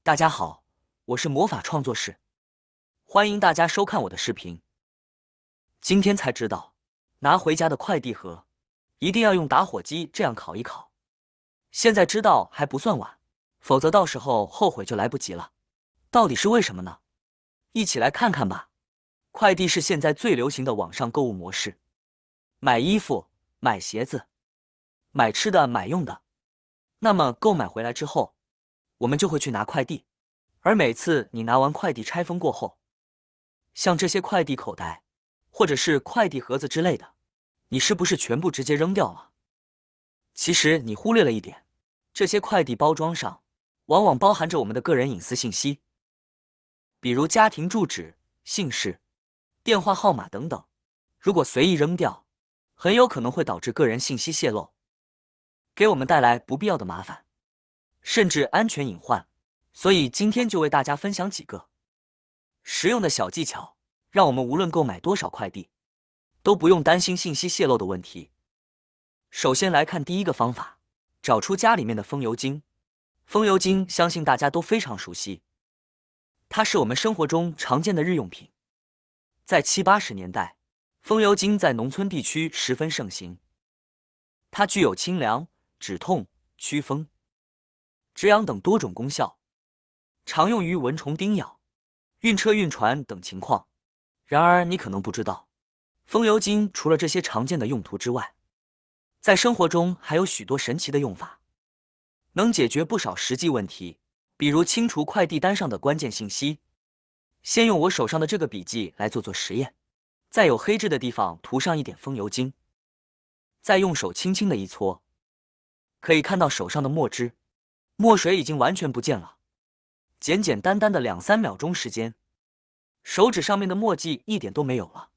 大家好，我是魔法创作室，欢迎大家收看我的视频。今天才知道，拿回家的快递盒一定要用打火机这样烤一烤。现在知道还不算晚，否则到时候后悔就来不及了。到底是为什么呢？一起来看看吧。快递是现在最流行的网上购物模式，买衣服、买鞋子、买吃的、买用的。那么购买回来之后，我们就会去拿快递。而每次你拿完快递拆封过后，像这些快递口袋，或者是快递盒子之类的，你是不是全部直接扔掉了？其实你忽略了一点，这些快递包装上往往包含着我们的个人隐私信息，比如家庭住址、姓氏、电话号码等等。如果随意扔掉，很有可能会导致个人信息泄露，给我们带来不必要的麻烦，甚至安全隐患。所以今天就为大家分享几个实用的小技巧，让我们无论购买多少快递，都不用担心信息泄露的问题。首先来看第一个方法，找出家里面的风油精。风油精相信大家都非常熟悉，它是我们生活中常见的日用品。在70、80年代，风油精在农村地区十分盛行，它具有清凉、止痛、祛风、止痒等多种功效，常用于蚊虫叮咬、晕车晕船等情况。然而你可能不知道，风油精除了这些常见的用途之外，在生活中还有许多神奇的用法，能解决不少实际问题。比如清除快递单上的关键信息。先用我手上的这个笔记来做实验，在有黑痣的地方涂上一点风油精，再用手轻轻的一搓，可以看到手上的墨汁、墨水已经完全不见了。简简单单的2、3秒钟时间，手指上面的墨迹一点都没有了，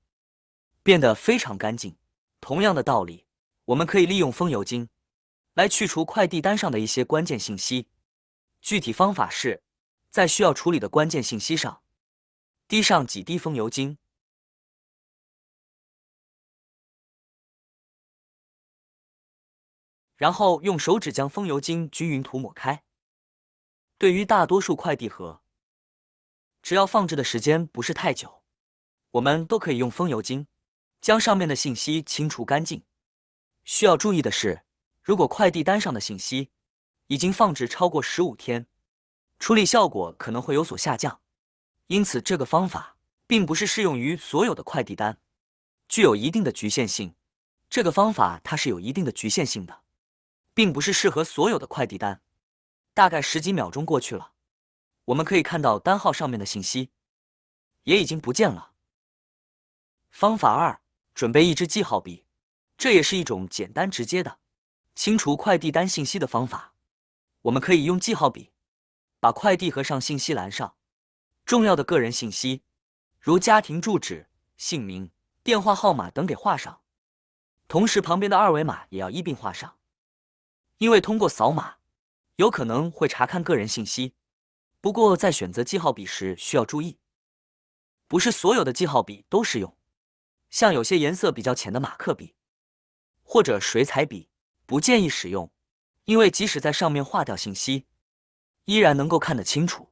变得非常干净。同样的道理，我们可以利用风油精来去除快递单上的一些关键信息。具体方法是，在需要处理的关键信息上滴上几滴风油精，然后用手指将风油精均匀涂抹开。对于大多数快递盒，只要放置的时间不是太久，我们都可以用风油精将上面的信息清除干净。需要注意的是，如果快递单上的信息已经放置超过15天，处理效果可能会有所下降。因此这个方法并不是适用于所有的快递单，具有一定的局限性。这个方法它是有一定的局限性的，并不是适合所有的快递单。大概10几秒钟过去了，我们可以看到单号上面的信息也已经不见了。方法2，准备一支记号笔，这也是一种简单直接的清除快递单信息的方法。我们可以用记号笔把快递盒上信息栏上重要的个人信息，如家庭住址、姓名、电话号码等给画上，同时旁边的2维码也要一并画上。因为通过扫码有可能会查看个人信息，不过在选择记号笔时需要注意，不是所有的记号笔都适用。像有些颜色比较浅的马克笔或者水彩笔不建议使用，因为即使在上面划掉信息，依然能够看得清楚。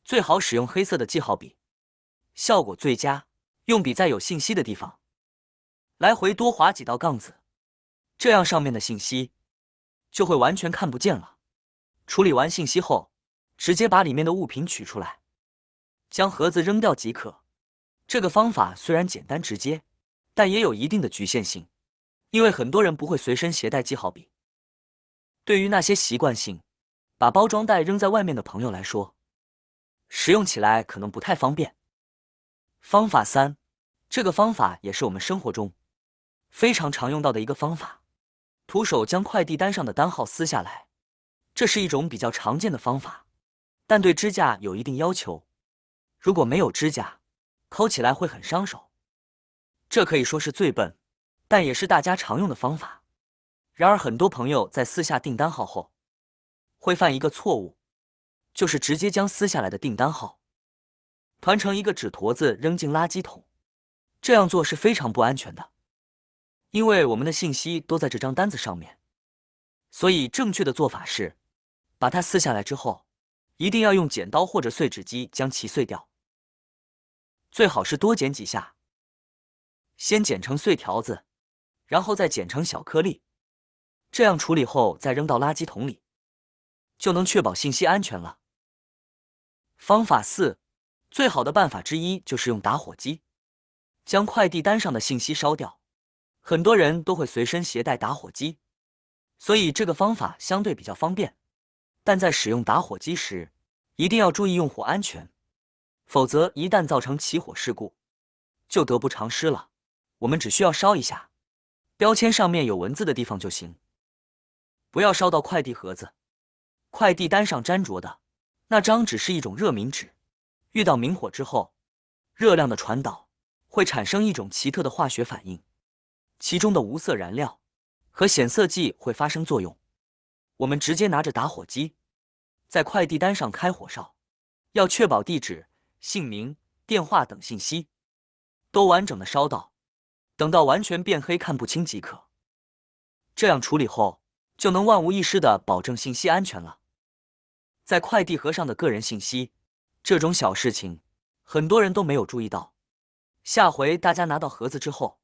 最好使用黑色的记号笔，效果最佳。用笔在有信息的地方来回多划几道杠子，这样上面的信息就会完全看不见了。处理完信息后，直接把里面的物品取出来，将盒子扔掉即可。这个方法虽然简单直接，但也有一定的局限性，因为很多人不会随身携带记号笔。对于那些习惯性把包装袋扔在外面的朋友来说，使用起来可能不太方便。方法3，这个方法也是我们生活中非常常用到的一个方法，徒手将快递单上的单号撕下来。这是一种比较常见的方法，但对指甲有一定要求，如果没有指甲，抠起来会很伤手。这可以说是最笨，但也是大家常用的方法。然而很多朋友在撕下订单号后，会犯一个错误，就是直接将撕下来的订单号团成一个纸坨子扔进垃圾桶。这样做是非常不安全的，因为我们的信息都在这张单子上面。所以正确的做法是，把它撕下来之后，一定要用剪刀或者碎纸机将其碎掉，最好是多剪几下，先剪成碎条子，然后再剪成小颗粒，这样处理后再扔到垃圾桶里，就能确保信息安全了。方法4，最好的办法之一就是用打火机将快递单上的信息烧掉。很多人都会随身携带打火机，所以这个方法相对比较方便。但在使用打火机时，一定要注意用火安全，否则一旦造成起火事故，就得不偿失了。我们只需要烧一下，标签上面有文字的地方就行，不要烧到快递盒子。快递单上粘着的那张纸是一种热敏纸，遇到明火之后，热量的传导会产生一种奇特的化学反应，其中的无色燃料和显色剂会发生作用。我们直接拿着打火机在快递单上开火烧，要确保地址、姓名、电话等信息都完整的烧到，等到完全变黑看不清即可。这样处理后就能万无一失的保证信息安全了。在快递盒上的个人信息，这种小事情很多人都没有注意到，下回大家拿到盒子之后，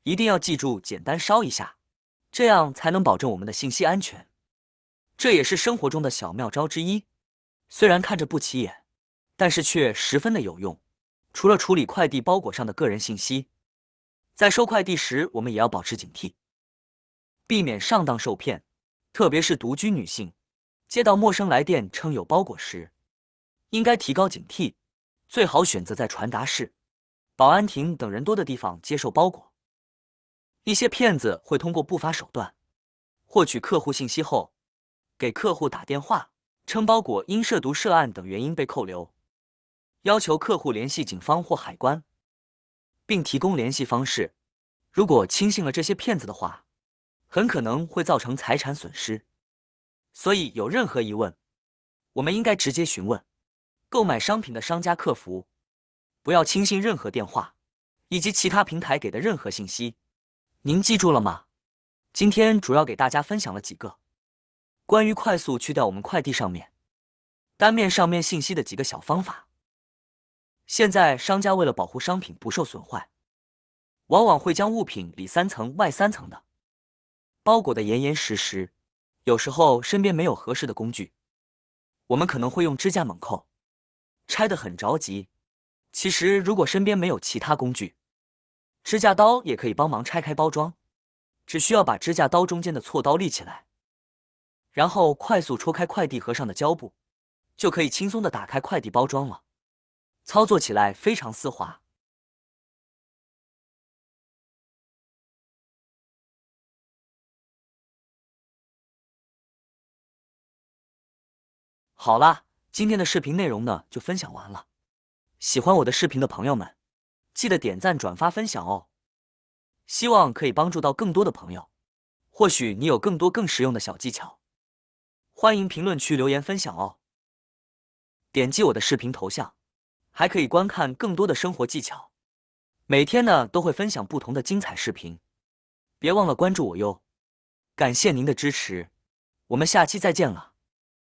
一定要记住简单烧一下，这样才能保证我们的信息安全。这也是生活中的小妙招之一，虽然看着不起眼，但是却十分的有用。除了处理快递包裹上的个人信息，在收快递时我们也要保持警惕，避免上当受骗。特别是独居女性，接到陌生来电称有包裹时，应该提高警惕，最好选择在传达室、保安亭等人多的地方接受包裹。一些骗子会通过不法手段获取客户信息后，给客户打电话，称包裹因涉毒涉案等原因被扣留，要求客户联系警方或海关，并提供联系方式。如果轻信了这些骗子的话，很可能会造成财产损失。所以有任何疑问，我们应该直接询问购买商品的商家客服，不要轻信任何电话以及其他平台给的任何信息。您记住了吗？今天主要给大家分享了几个关于快速去掉我们快递上面单面上面信息的几个小方法。现在商家为了保护商品不受损坏，往往会将物品里3层外3层的包裹得严严实实，有时候身边没有合适的工具，我们可能会用支架猛扣，拆得很着急。其实如果身边没有其他工具，支架刀也可以帮忙拆开包装，只需要把支架刀中间的锉刀立起来，然后快速戳开快递盒上的胶布，就可以轻松地打开快递包装了。操作起来非常丝滑。好啦，今天的视频内容呢就分享完了。喜欢我的视频的朋友们，记得点赞、转发、分享哦。希望可以帮助到更多的朋友。或许你有更多更实用的小技巧，欢迎评论区留言分享哦。点击我的视频头像，还可以观看更多的生活技巧。每天呢都会分享不同的精彩视频，别忘了关注我哟。感谢您的支持，我们下期再见了。